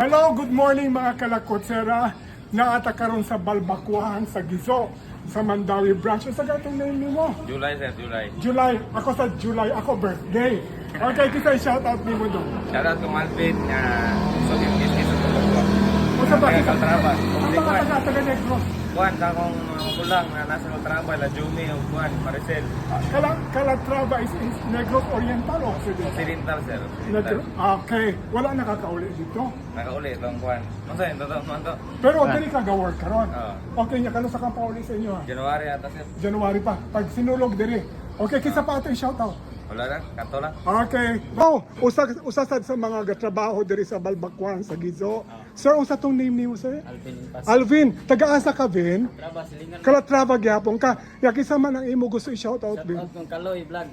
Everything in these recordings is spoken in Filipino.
Hello, good morning mga kalakotsera. Naata karon sa Balbakuhan sa Gizo, sa Mandawi branch. Sa gatong name mo? July, sir, July. July. Ako sa July. Ako birthday. Okay, kita shout out ni mo doon. Shoutout ko Malvin, so yung business ko po. O sa bakit? Kaltraba. Ang mga taga-negro. Kuhan, kakong kulang na nasa Kaltraba, La Jumi, o Kuhan, Maricel. Calatrava is Negros Oriental o Occidental? Occidental, sir. Negro. Occidental. Okay. Wala nakakauli dito. Nakauli itong Kuhan. Masaya, totoo man to. Pero dili ka ga-work karon. Oo. Okay, nya kano sa kapauli sa inyo ha? January ata, sir. January pa. Pag sinulog diri. Okay, kisa pa ato shout out. Wala lang, kanto lang. Okay. Oh, usasad sa mga gatrabaho diri sa Balbakuan sa Gizo. Sir, unsa tong name nimo, sir? Alvin Pas. Alvin, taga-asa ka, Vin? Traba, silingan. Kalatrava gyapon ka. Ya kisa man ang imo gusto i-shout out, Shout Vin. out kong Kaloy Vlog.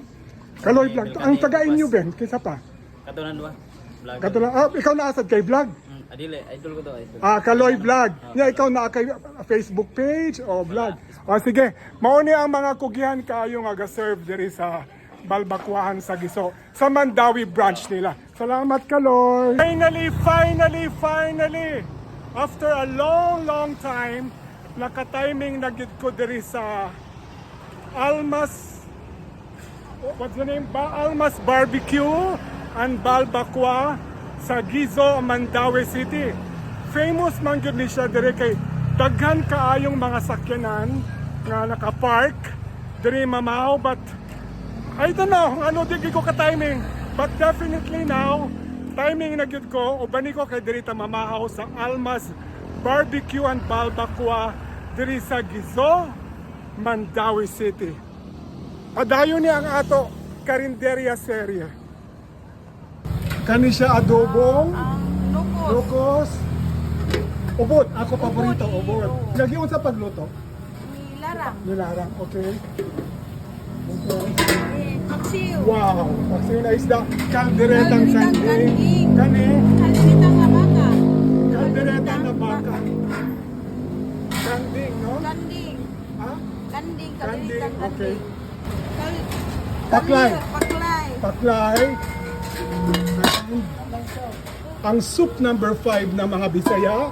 Kaloy vlog. Ang taga inyo, Vin, kisa pa. Katunan ba? Vlog. Katulad, ikaw naasad kay vlog. Adile, idol ko to. Idol. Kaloy vlog. Ya ikaw na kay Facebook page o vlog. Sige, mao ni ang mga kugihan kayo nga ga-serve diri sa Balbakuan sa Gizo, sa Mandawi branch nila. Salamat, Kaloy. Finally, after a long time, naka-timing na gid ko diri sa Almas, what's the name ba? Almas Barbecue and Balbakwa sa Gizo, Mandawi City. Famous man gyud ni siya diri kay daghan kaayong mga sakyanan nga naka-park diri mamaw, but I don't know kung ano di ko ka-timing. But definitely now, timing na gyud ko, ubani ko kay diri ta mamahaw sa Almas Barbecue and Balbakwa diri sa Gizo, Mandawi City. Padayon ni ang ato karinderya serye. Kani siya adobong, lukos, ubod. Ako paborito, ubod. Nagyon sa pagluto? Nilarang. Nilarang, okay. Paksiw. Wow, paksiw na isda. Kalderetang Kalderetang sanding. kanding. Kani, Kalimitang na baka. kalderetang na baka. Kanding, no? Kanding. Ha? Kanding. Kanding, Kalimitang okay. kanding. Paklay. Paklay. Paklay. Ang soup number 5 na mga Bisaya,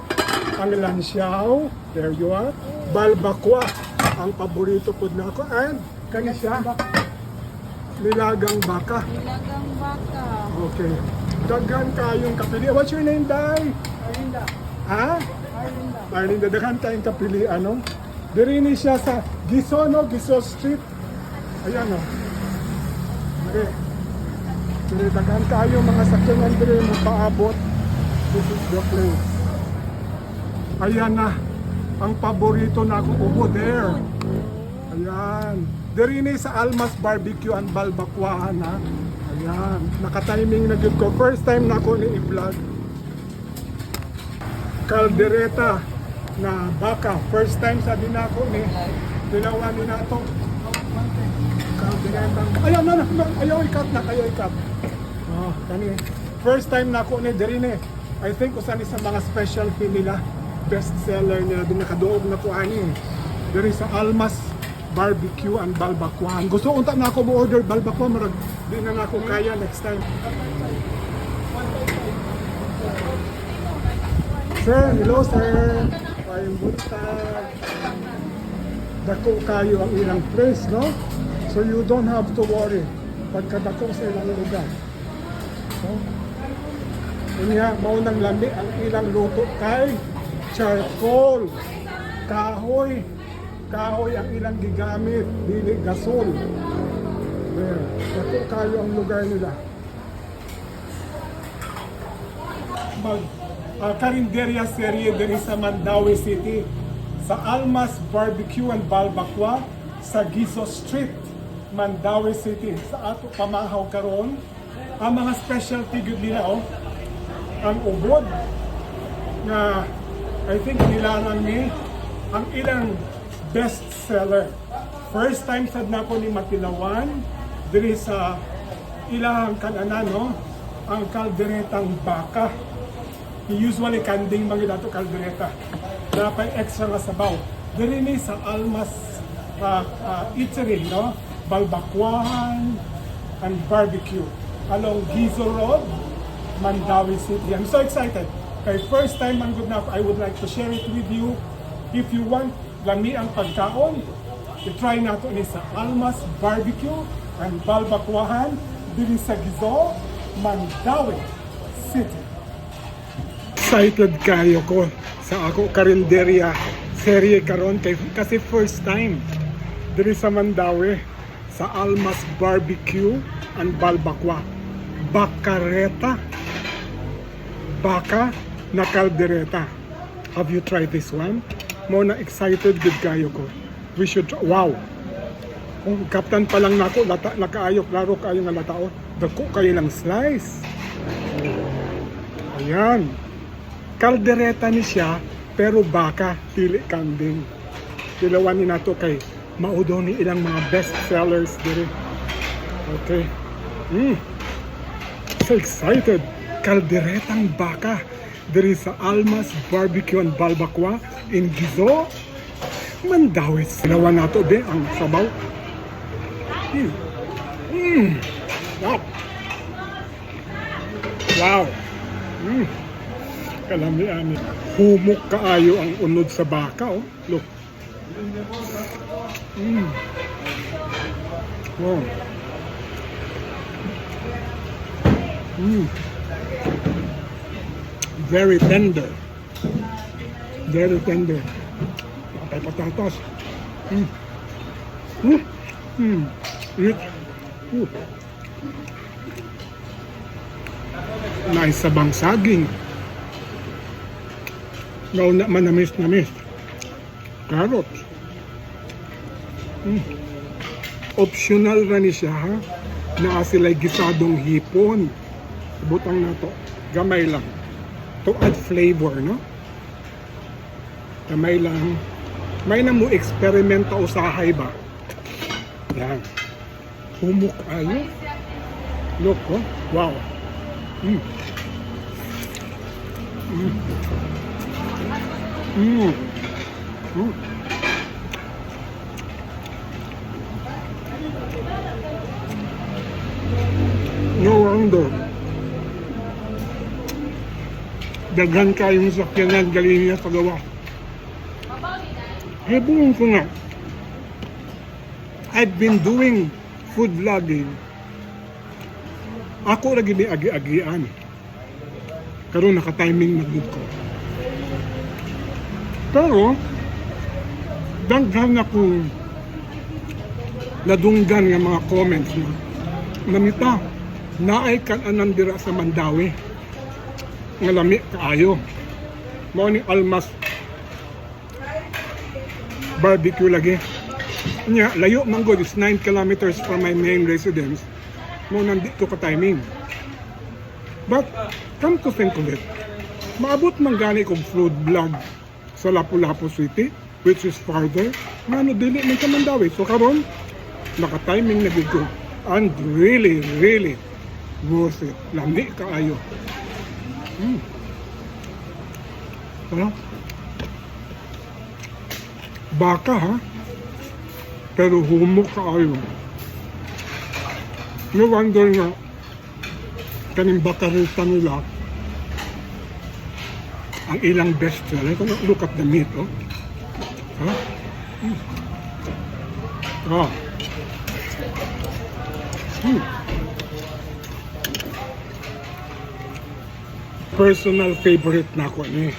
ang lansiaw, there you are, balbakwa, ang paborito po na ako, and kani siya, nilagang baka. Nilagang baka. Okay. Daghan kayong kapili. What's your name, Day? Arlinda. Ha? Arlinda. Arlinda, daghan tayong kapili, ano? Diri ni siya sa Gizo, no? Gizo Street. Ayan, no? Okay. Diri, daghan kayong mga sakyanan diri mo paabot. This is the place. Ayan na. Ang paborito na ako, ubo there. Ayan. Diri ni sa Almas Barbecue and Balbakuan, ha? Ayan. Naka-timing na gyud ko. First time na ako ni i-vlog. Kaldereta na baka. First time sa din ako ni dinawa ni nato. Kaldereta. Ayaw na. Ayaw ikat na. Ayaw ikat. Kani. First time na ako ni diri ni. I think usan ni sa mga specialty nila. Best seller nila din nakaduog na ko ani. Diri sa Almas Barbecue and Balbakuan. Gusto unta na ako mo order balbakwa, marag di na ako kaya next time. Sir, hello sir. Kayong buntag. Dako kayo ang ilang place, no? So you don't have to worry pagkadako sa ilang lugar. So, inya, maunang lami ang ilang luto kay charcoal, kahoy. Kahoy ang ilang gigamit, dili gasol. There. Dako kayo ang lugar nila. Karinderya serye diri sa Mandawi City, sa Almas Barbecue and Balbakwa sa Gizo Street, Mandawi City. Sa ato pamahaw karon, ang mga specialty gud nila, ang ubod na I think nilarang ni ang ilang best seller. First time sad na ko ni Matilawan diri sa ilang kananan, no? Ang kalderetang baka. Usually kanding mga dato kaldereta. Dapat extra nga sabaw. Diri ni sa Almas Eatery, no? Balbakuan and Barbecue along Gizo Road, Mandawi City. I'm so excited. Kay first time man good na, I would like to share it with you. If you want lami ang pagkaon, i-try nato ni sa Almas Barbecue and Balbakuahan dili sa Gizo, Mandaue City. Excited kayo ko sa ako karinderya serye karon kasi first time diri sa Mandaue sa Almas Barbecue and Balbakwa. Bacareta. Baka na kaldereta. Have you tried this one? Mo na excited gud kayo ko. We should wow. Oh, kaptan pa lang nako lata nakaayok laro kayo nga latao. Dako kayo ng slice. Ayan. Kaldereta ni siya pero baka dili kambing. Dilawan ni nato kay maudo ni ilang mga best sellers diri. Okay. So excited. Kalderetang baka diri sa Almas Barbecue and Balbakwa in Gizo, Mandaue. Sinawa nato be ang sabaw. Wow. Wow. Kalamian. Humok kaayo ang unod sa baka, oh. Look. Wow. Very tender. Very tender. Patay patatas. Rich. Nice sabang saging. Nauna manamis-namis. Carrots. Optional na ni siya, ha? Na sila'y gisadong hipon. Butang na to. Gamay lang. To add flavor, no? Gamay lang. May na mo experiment o usahay ba? Yan. Humok ayo. Look, oh. Wow. No wonder. Daghan kayong sakyanan galing niya pagawa. Buong ko nga. I've been doing food vlogging. Ako lagi ni agi-agian. Karon naka-timing na good ko. Pero, daghan akong nadunggan nga mga comments na namita, naay kan-anan dira sa Mandaue. Nga lami kaayo. Mao ni Almas Barbecue lagi. Nya, layo man god is 9 kilometers from my main residence. Mo nandito ka timing. But, come to think of it, maabot man gani kong food vlog sa Lapu-Lapu City, which is farther, ano dili man sa Mandaue. So karon, naka-timing na gid ko. And really, really worth it. Lami kaayo. Ano? Baka, ha? Pero humok kaayo. No wonder nga kaning bakarita nila ang ilang best seller. Look at the meat, oh. Ha? Ah. Personal favorite na ako ni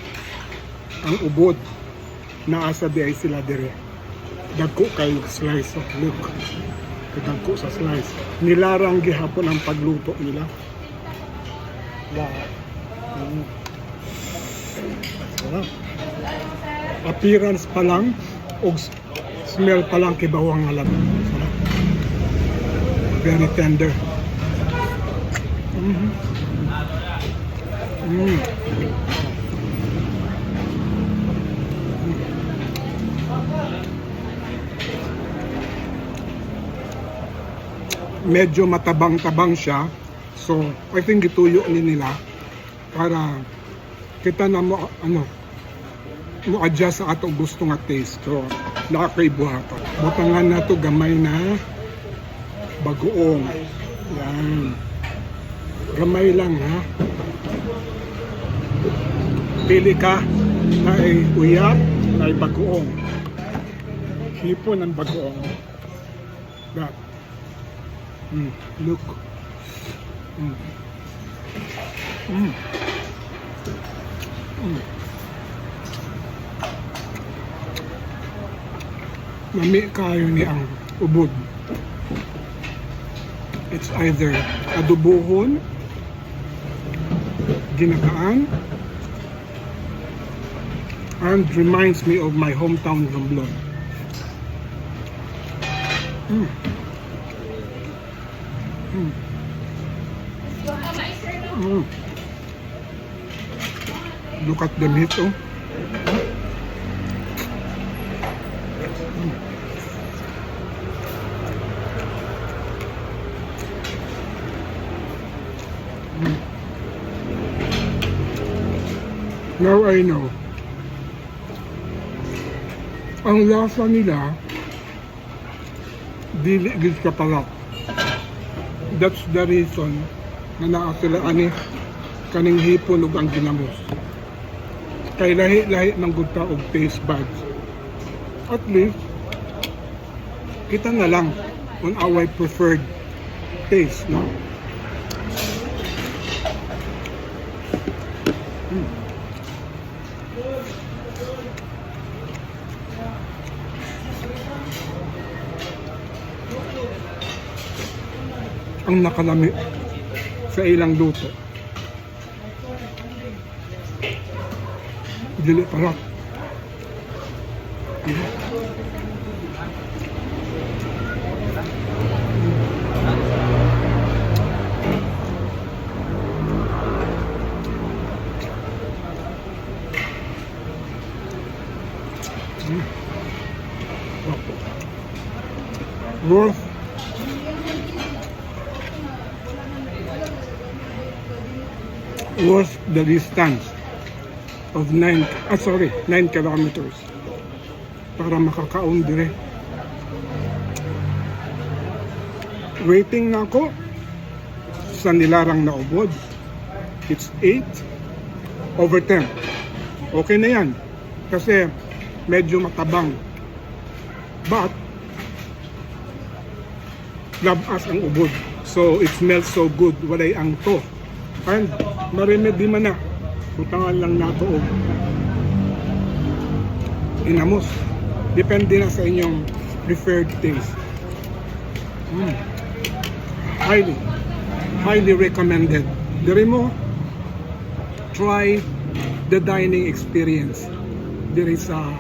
ang ubod na asa di ay sila dire. Dagko kayo slice, oh. Look. Dagko sa slice. Nilarang gihapon ang pagluto nila. Wow. Appearance pa lang o smell pa lang kibawang alam. Very tender. Medyo matabang-tabang siya. So, I think ituyo ni nila para kita na mo mo adjust sa ato gusto nga taste. So, nakakaibuhatan. Butangan na to gamay na bagoong. Yan. Gamay lang, ha. Pili ka na ay uyap, na ay bagoong. Hipon ng bagoong. That. Look. Mami kayo ni ang ubod. It's either adobohon, ginataan, and reminds me of my hometown Romblon. Look at the meat, oh. Now I know. Ang lasa nila, dili gid ka palat. That's the reason na naa sila ani kaning hipon ug ang ginamos. Kay lahi-lahi ng gudta og taste buds. At least, kita na lang on our preferred taste, no? Ang nakalami sa ilang luto. Dili parat. Worth the distance of 9 kilometers para makakaon dire. Rating na ako sa nilarang na ubod. It's 8/10. Okay na yan kasi medyo matabang, but love us ang ubod, so it smells so good. Walay ang to and marinid di man na butangan lang nato og inamos, depende na sa inyong preferred taste. Highly recommended. Diri mo try the dining experience diri sa